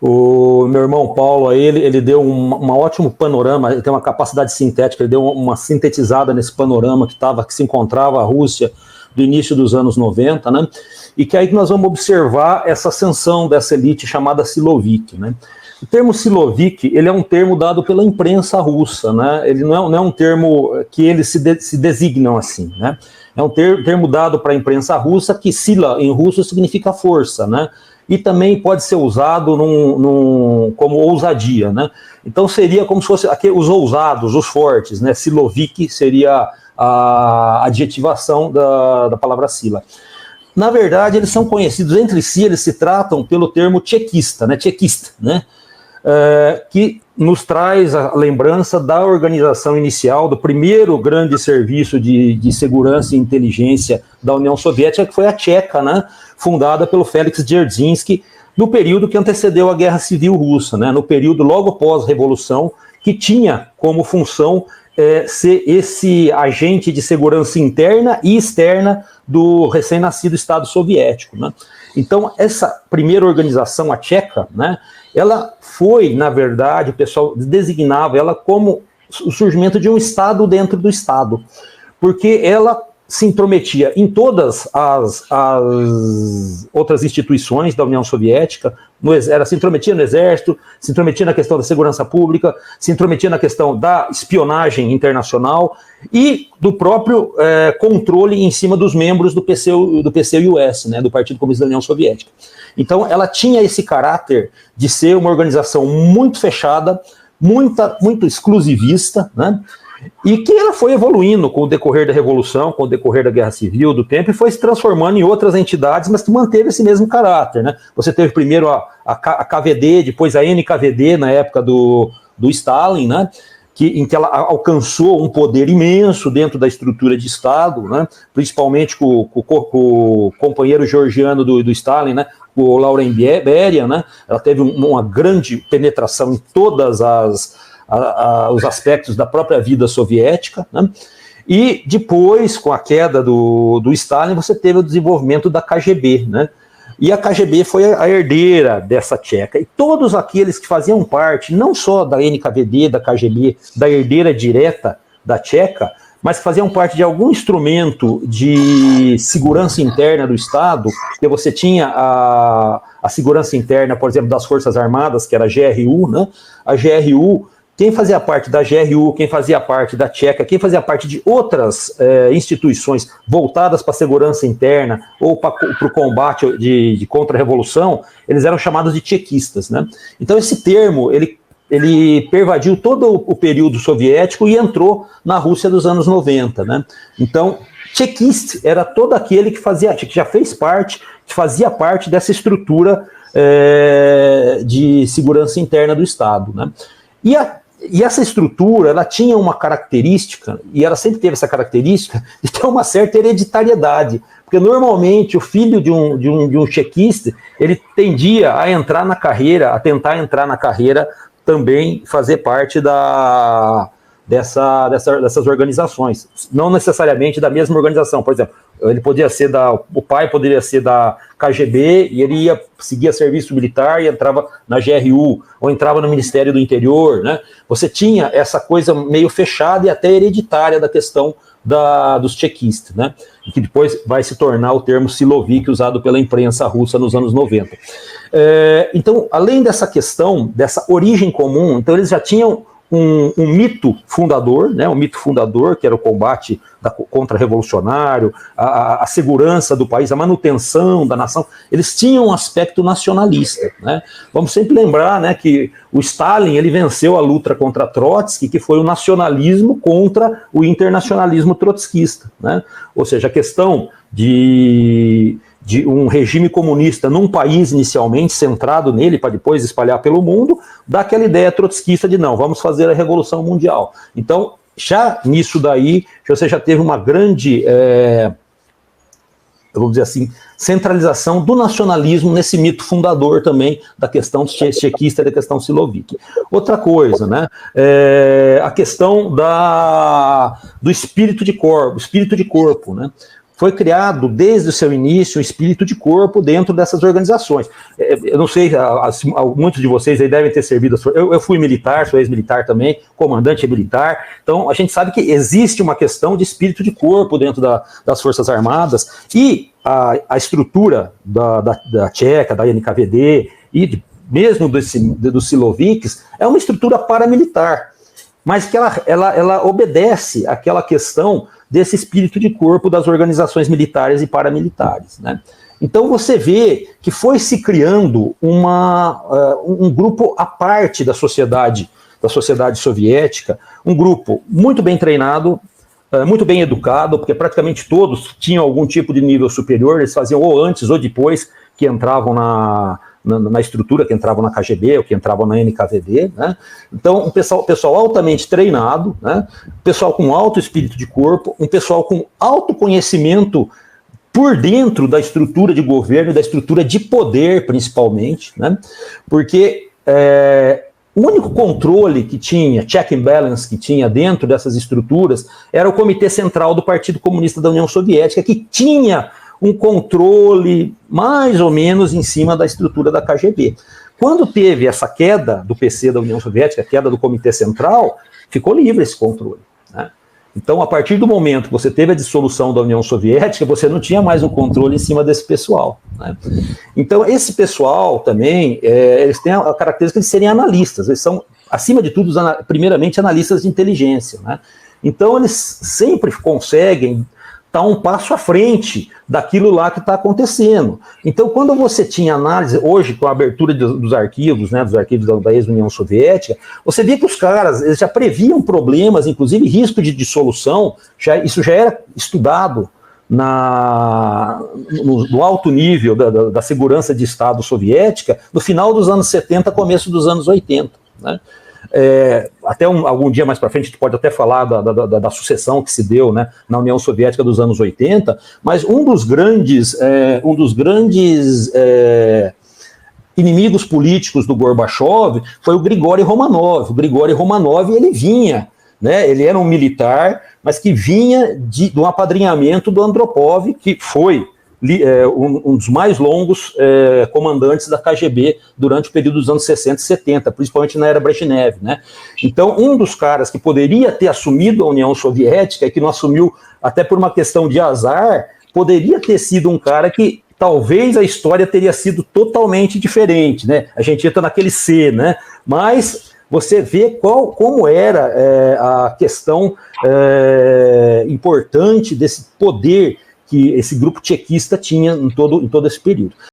O meu irmão Paulo, aí, ele deu um ótimo panorama, ele tem uma capacidade sintética, ele deu uma sintetizada nesse panorama que se encontrava a Rússia do início dos anos 90, né? E que aí nós vamos observar essa ascensão dessa elite chamada Siloviki, né? O termo Siloviki, ele é um termo dado pela imprensa russa, né? Ele não é um termo que eles se designam assim, né? É um termo dado para a imprensa russa, que sila em russo significa força, né? E também pode ser usado como ousadia, né? Então seria como se fosse os ousados, os fortes, né? Siloviki seria a adjetivação da palavra sila. Na verdade, eles são conhecidos entre si, eles se tratam pelo termo tchequista, né? Tchequista, né? Que nos traz a lembrança da organização inicial do primeiro grande serviço de segurança e inteligência da União Soviética, que foi a Tcheca, né? Fundada pelo Félix Dzerzhinsky, no período que antecedeu a Guerra Civil Russa, né? No período logo pós-revolução, que tinha como função ser esse agente de segurança interna e externa do recém-nascido Estado Soviético, né? Então, essa primeira organização, a Tcheca, né, ela foi, na verdade, o pessoal designava ela como o surgimento de um Estado dentro do Estado, porque ela se intrometia em todas as outras instituições da União Soviética, ela se intrometia no exército, se intrometia na questão da segurança pública, se intrometia na questão da espionagem internacional e do próprio controle em cima dos membros do PCUS, né, do Partido Comunista da União Soviética. Então ela tinha esse caráter de ser uma organização muito fechada, muito exclusivista, né? E que ela foi evoluindo com o decorrer da Revolução, com o decorrer da Guerra Civil, do tempo, e foi se transformando em outras entidades, mas que manteve esse mesmo caráter, né? Você teve primeiro a KVD, depois a NKVD, na época do Stalin, né? Em que ela alcançou um poder imenso dentro da estrutura de Estado, né? Principalmente com o companheiro georgiano do Stalin, né? O Lauren Beria, né? Ela teve uma grande penetração em todas os aspectos da própria vida soviética, né? E depois, com a queda do Stalin, você teve o desenvolvimento da KGB, né? E a KGB foi a herdeira dessa Tcheca. E todos aqueles que faziam parte, não só da NKVD, da KGB, da herdeira direta da Tcheca, mas que faziam parte de algum instrumento de segurança interna do Estado, que você tinha a segurança interna, por exemplo, das Forças Armadas, que era a GRU, né? A GRU, quem fazia parte da GRU, quem fazia parte da Tcheca, quem fazia parte de outras instituições voltadas para a segurança interna ou para o combate de contra-revolução, eles eram chamados de tchequistas, né? Então esse termo, ele pervadiu todo o período soviético e entrou na Rússia dos anos 90, né? Então, tchequista era todo aquele que já fez parte, que fazia parte dessa estrutura de segurança interna do Estado, né? E essa estrutura, ela tinha uma característica, e ela sempre teve essa característica, de ter uma certa hereditariedade, porque normalmente o filho de um tchequista, ele tendia a entrar na carreira, a tentar entrar na carreira, também fazer parte dessas organizações, não necessariamente da mesma organização. Por exemplo, o pai poderia ser da KGB e ele ia seguir serviço militar e entrava na GRU, ou entrava no Ministério do Interior, né? Você tinha essa coisa meio fechada e até hereditária da questão dos tchequistas, né? Que depois vai se tornar o termo Siloviki, usado pela imprensa russa nos anos 90. Então, além dessa questão, dessa origem comum, então eles já tinham um mito fundador, né, um mito fundador, que era o combate contra-revolucionário, a segurança do país, a manutenção da nação. Eles tinham um aspecto nacionalista, né? Vamos sempre lembrar, né, que o Stalin, ele venceu a luta contra Trotsky, que foi o nacionalismo contra o internacionalismo trotskista, né? Ou seja, a questão de um regime comunista num país inicialmente centrado nele, para depois espalhar pelo mundo, dá aquela ideia trotskista de não, vamos fazer a Revolução Mundial. Então, já nisso daí, você já teve uma grande, vamos dizer assim, centralização do nacionalismo nesse mito fundador também da questão tchequista e da questão Siloviki. Outra coisa, né, a questão do espírito de corpo, né? foi criado desde o seu início um espírito de corpo dentro dessas organizações. Eu não sei, muitos de vocês aí devem ter servido, eu fui militar, sou ex-militar também, comandante militar, então a gente sabe que existe uma questão de espírito de corpo dentro das Forças Armadas, e a estrutura da Tcheca, da NKVD e mesmo dos Siloviks é uma estrutura paramilitar, mas que ela obedece àquela questão desse espírito de corpo das organizações militares e paramilitares, né? Então você vê que foi se criando um grupo à parte da sociedade soviética, um grupo muito bem treinado, muito bem educado, porque praticamente todos tinham algum tipo de nível superior, eles faziam ou antes ou depois que entravam na estrutura, que entravam na KGB ou que entravam na NKVD, né? Então, um pessoal altamente treinado, né? Pessoal com alto espírito de corpo, um pessoal com alto conhecimento por dentro da estrutura de governo, da estrutura de poder, principalmente, né? Porque o único controle que tinha, check and balance que tinha dentro dessas estruturas, era o Comitê Central do Partido Comunista da União Soviética, que tinha um controle mais ou menos em cima da estrutura da KGB. Quando teve essa queda do PC da União Soviética, a queda do Comitê Central, ficou livre esse controle, né? Então, a partir do momento que você teve a dissolução da União Soviética, você não tinha mais um controle em cima desse pessoal, né? Então, esse pessoal também, eles têm a característica de serem analistas, eles são, acima de tudo, primeiramente, analistas de inteligência, né? Então, eles sempre conseguem estar um passo à frente daquilo lá que está acontecendo. Então, quando você tinha análise, hoje, com a abertura dos arquivos, né, dos arquivos da ex-União Soviética, você via que os caras eles já previam problemas, inclusive risco de dissolução, isso já era estudado no alto nível da segurança de Estado soviética, no final dos anos 70, começo dos anos 80, né? Até algum dia mais para frente a gente pode até falar da sucessão que se deu, né, na União Soviética dos anos 80, mas um dos grandes inimigos políticos do Gorbachev foi o Grigori Romanov. O Grigori Romanov, ele vinha, né, ele era um militar, mas que vinha de um apadrinhamento do Andropov, que foi um dos mais longos comandantes da KGB durante o período dos anos 60 e 70, principalmente na era Brezhnev, né? Então, um dos caras que poderia ter assumido a União Soviética e que não assumiu até por uma questão de azar, poderia ter sido um cara que talvez a história teria sido totalmente diferente, né? A gente entra naquele C, né? Mas você vê como era a questão importante desse poder que esse grupo tchequista tinha em todo esse período.